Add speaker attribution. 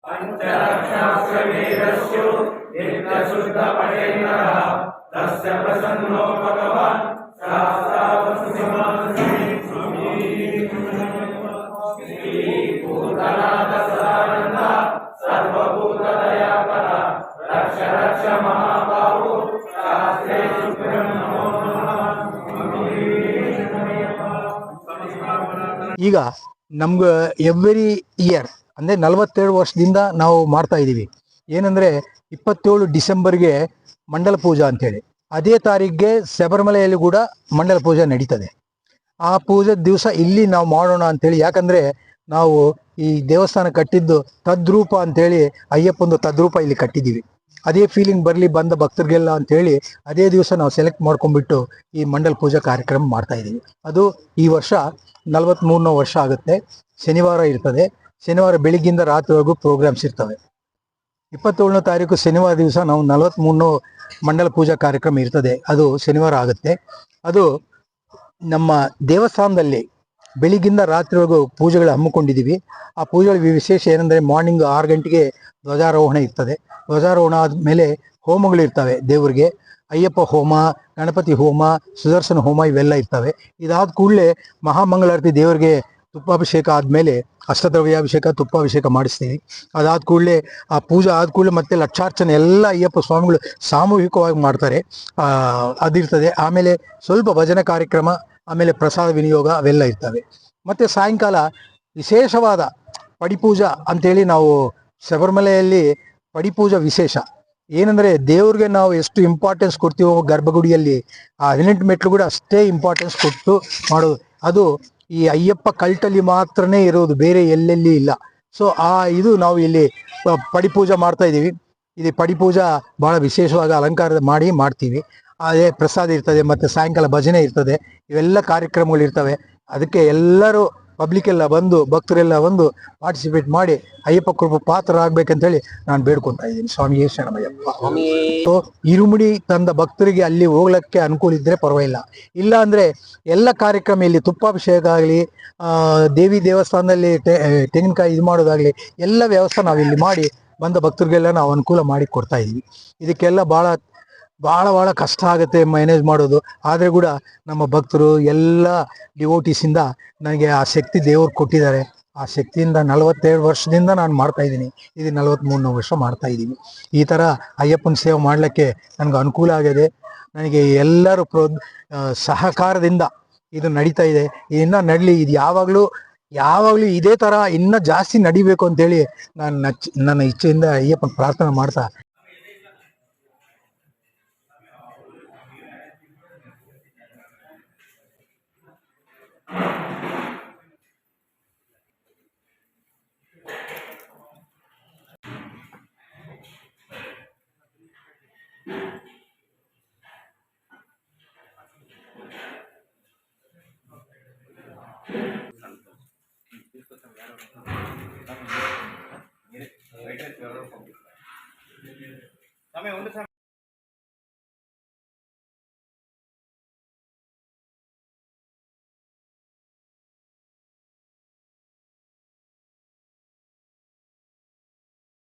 Speaker 1: पञ्चरक्षास्त्रवेदस्यो नित्यशुद्धपठेन्नरः तस्य प्रसन्नो भगवान् सहस्रावत्समानसि श्रीभूतनाथ सदानन्द सर्वभूतदयापर रक्ष रक्ष महाबाहु शास्त्रे शुभ्रं नमो नमः।
Speaker 2: ಈಗ ನಮ್ಗೆ ಎವ್ರಿ ಇಯರ್ ಅಂದರೆ 47 ವರ್ಷದಿಂದ ನಾವು ಮಾಡ್ತಾ ಇದ್ದೀವಿ. ಏನಂದರೆ 27 ಡಿಸೆಂಬರ್ಗೆ ಮಂಡಲ ಪೂಜಾ ಅಂಥೇಳಿ, ಅದೇ ತಾರೀಕಿಗೆ ಶಬರಿಮಲೆಯಲ್ಲಿ ಕೂಡ ಮಂಡಲ ಪೂಜೆ ನಡೀತದೆ. ಆ ಪೂಜೆ ದಿವಸ ಇಲ್ಲಿ ನಾವು ಮಾಡೋಣ ಅಂಥೇಳಿ, ಯಾಕಂದರೆ ನಾವು ಈ ದೇವಸ್ಥಾನ ಕಟ್ಟಿದ್ದು ತದ್ರೂಪ ಅಂಥೇಳಿ ಅಯ್ಯಪ್ಪಂದು ತದ್ರೂಪ ಇಲ್ಲಿ ಕಟ್ಟಿದ್ದೀವಿ. ಅದೇ ಫೀಲಿಂಗ್ ಬರಲಿ ಬಂದ ಭಕ್ತರಿಗೆಲ್ಲ ಅಂಥೇಳಿ ಅದೇ ದಿವಸ ನಾವು ಸೆಲೆಕ್ಟ್ ಮಾಡ್ಕೊಂಡ್ಬಿಟ್ಟು ಈ ಮಂಡಲ ಪೂಜಾ ಕಾರ್ಯಕ್ರಮ ಮಾಡ್ತಾ ಇದ್ದೀವಿ. ಅದು ಈ ವರ್ಷ 43ನೇ ವರ್ಷ ಆಗುತ್ತೆ. ಶನಿವಾರ ಇರ್ತದೆ. ಶನಿವಾರ ಬೆಳಿಗ್ಗಿಂದ ರಾತ್ರಿವರೆಗೂ ಪ್ರೋಗ್ರಾಮ್ಸ್ ಇರ್ತವೆ. 27ನೇ ತಾರೀಕು ಶನಿವಾರ ದಿವಸ ನಾವು 43ನೇ ಮಂಡಲ ಪೂಜಾ ಕಾರ್ಯಕ್ರಮ ಇರ್ತದೆ. ಅದು ಶನಿವಾರ ಆಗುತ್ತೆ. ಅದು ನಮ್ಮ ದೇವಸ್ಥಾನದಲ್ಲಿ ಬೆಳಿಗ್ಗಿಂದ ರಾತ್ರಿವರೆಗೂ ಪೂಜೆಗಳು ಹಮ್ಮಿಕೊಂಡಿದ್ದೀವಿ. ಆ ಪೂಜೆಗಳ ವಿಶೇಷ ಏನಂದರೆ ಮಾರ್ನಿಂಗ್ 6 ಗಂಟೆಗೆ ಧ್ವಜಾರೋಹಣ ಇರ್ತದೆ. ಧ್ವಜಾರೋಹಣ ಆದಮೇಲೆ ಹೋಮಗಳಿರ್ತವೆ ದೇವರಿಗೆ. ಅಯ್ಯಪ್ಪ ಹೋಮ, ಗಣಪತಿ ಹೋಮ, ಸುದರ್ಶನ ಹೋಮ ಇವೆಲ್ಲ ಇರ್ತವೆ. ಇದಾದ ಕೂಡಲೇ ಮಹಾಮಂಗಳಾರತಿ ದೇವರಿಗೆ ತುಪ್ಪಾಭಿಷೇಕ ಆದಮೇಲೆ ಅಷ್ಟದ್ರವ್ಯಾಭಿಷೇಕ ತುಪ್ಪಾಭಿಷೇಕ ಮಾಡಿಸ್ತೀವಿ. ಅದಾದ ಕೂಡಲೇ ಆ ಪೂಜೆ ಆದ ಕೂಡಲೇ ಮತ್ತೆ ಲಕ್ಷಾರ್ಚನೆ ಎಲ್ಲ ಅಯ್ಯಪ್ಪ ಸ್ವಾಮಿಗಳು ಸಾಮೂಹಿಕವಾಗಿ ಮಾಡ್ತಾರೆ. ಅದಿರ್ತದೆ. ಆಮೇಲೆ ಸ್ವಲ್ಪ ಭಜನೆ ಕಾರ್ಯಕ್ರಮ, ಆಮೇಲೆ ಪ್ರಸಾದ ವಿನಿಯೋಗ ಅವೆಲ್ಲ ಇರ್ತವೆ. ಮತ್ತು ಸಾಯಂಕಾಲ ವಿಶೇಷವಾದ ಪಡಿಪೂಜಾ ಅಂಥೇಳಿ ನಾವು ಶಬರಿಮಲೆಯಲ್ಲಿ ಪಡಿಪೂಜಾ ವಿಶೇಷ ಏನಂದರೆ, ದೇವ್ರಿಗೆ ನಾವು ಎಷ್ಟು ಇಂಪಾರ್ಟೆನ್ಸ್ ಕೊಡ್ತೀವೋ ಗರ್ಭಗುಡಿಯಲ್ಲಿ ಆ 18 ಮೆಟ್ಲು ಕೂಡ ಅಷ್ಟೇ ಇಂಪಾರ್ಟೆನ್ಸ್ ಕೊಟ್ಟು ಮಾಡೋದು. ಅದು ಈ ಅಯ್ಯಪ್ಪ ಕಲ್ಟಲ್ಲಿ ಮಾತ್ರನೇ ಇರೋದು, ಬೇರೆ ಎಲ್ಲೆಲ್ಲಿ ಇಲ್ಲ. ಸೊ ಇದು ನಾವು ಇಲ್ಲಿ ಪಡಿಪೂಜಾ ಮಾಡ್ತಾ ಇದ್ದೀವಿ. ಇದು ಪಡಿಪೂಜಾ ಭಾಳ ವಿಶೇಷವಾಗಿ ಅಲಂಕಾರ ಮಾಡ್ತೀವಿ. ಅದೇ ಪ್ರಸಾದ ಇರ್ತದೆ, ಮತ್ತು ಸಾಯಂಕಾಲ ಭಜನೆ ಇರ್ತದೆ. ಇವೆಲ್ಲ ಕಾರ್ಯಕ್ರಮಗಳು ಇರ್ತವೆ. ಅದಕ್ಕೆ ಎಲ್ಲರೂ ಪಬ್ಲಿಕ್ ಎಲ್ಲ ಬಂದು, ಭಕ್ತರೆಲ್ಲ ಬಂದು ಪಾರ್ಟಿಸಿಪೇಟ್ ಮಾಡಿ ಅಯ್ಯಪ್ಪ ಕೃಪಾ ಪಾತ್ರರಾಗಬೇಕಂತೇಳಿ ನಾನು ಬೇಡ್ಕೊತಾ ಇದ್ದೀನಿ. ಸ್ವಾಮಿಯೇ ಶರಣಮಯ್ಯಪ್ಪ. ಸೊ ಇರುಮುಡಿ ತಂದ ಭಕ್ತರಿಗೆ ಅಲ್ಲಿ ಹೋಗ್ಲಿಕ್ಕೆ ಅನುಕೂಲ ಇದ್ದರೆ ಪರವಾಗಿಲ್ಲ. ಇಲ್ಲ ಅಂದರೆ ಎಲ್ಲ ಕಾರ್ಯಕ್ರಮ ಇಲ್ಲಿ ತುಪ್ಪಾಭಿಷೇಕ ಆಗಲಿ, ದೇವಿ ದೇವಸ್ಥಾನದಲ್ಲಿ ತೆಂಗಿನಕಾಯಿ ಇದು ಮಾಡೋದಾಗಲಿ, ಎಲ್ಲ ವ್ಯವಸ್ಥೆ ನಾವು ಇಲ್ಲಿ ಮಾಡಿ ಬಂದ ಭಕ್ತರಿಗೆಲ್ಲ ನಾವು ಅನುಕೂಲ ಮಾಡಿ ಕೊಡ್ತಾ ಇದ್ದೀವಿ. ಇದಕ್ಕೆಲ್ಲ ಭಾಳ ಕಷ್ಟ ಆಗುತ್ತೆ ಮ್ಯಾನೇಜ್ ಮಾಡೋದು. ಆದರೆ ಕೂಡ ನಮ್ಮ ಭಕ್ತರು ಎಲ್ಲ ಡಿವೋಟೀಸಿಂದ ನನಗೆ ಆ ಶಕ್ತಿ ದೇವರು ಕೊಟ್ಟಿದ್ದಾರೆ. ಆ ಶಕ್ತಿಯಿಂದ 47 ವರ್ಷದಿಂದ ನಾನು ಮಾಡ್ತಾ ಇದ್ದೀನಿ. ಇದು 43ನೇ ವರ್ಷ ಮಾಡ್ತಾ ಇದ್ದೀನಿ. ಈ ಥರ ಅಯ್ಯಪ್ಪನ ಸೇವೆ ಮಾಡಲಿಕ್ಕೆ ನನಗೆ ಅನುಕೂಲ ಆಗಿದೆ. ನನಗೆ ಎಲ್ಲರೂ ಸಹಕಾರದಿಂದ ಇದು ನಡೀತಾ ಇದೆ. ಇನ್ನೂ ನಡಲಿ. ಇದು ಯಾವಾಗಲೂ ಇದೇ ಥರ ಇನ್ನೂ ಜಾಸ್ತಿ ನಡಿಬೇಕು ಅಂತೇಳಿ ನನ್ನ ಇಚ್ಛೆಯಿಂದ ಅಯ್ಯಪ್ಪನ ಪ್ರಾರ್ಥನೆ ಮಾಡ್ತಾ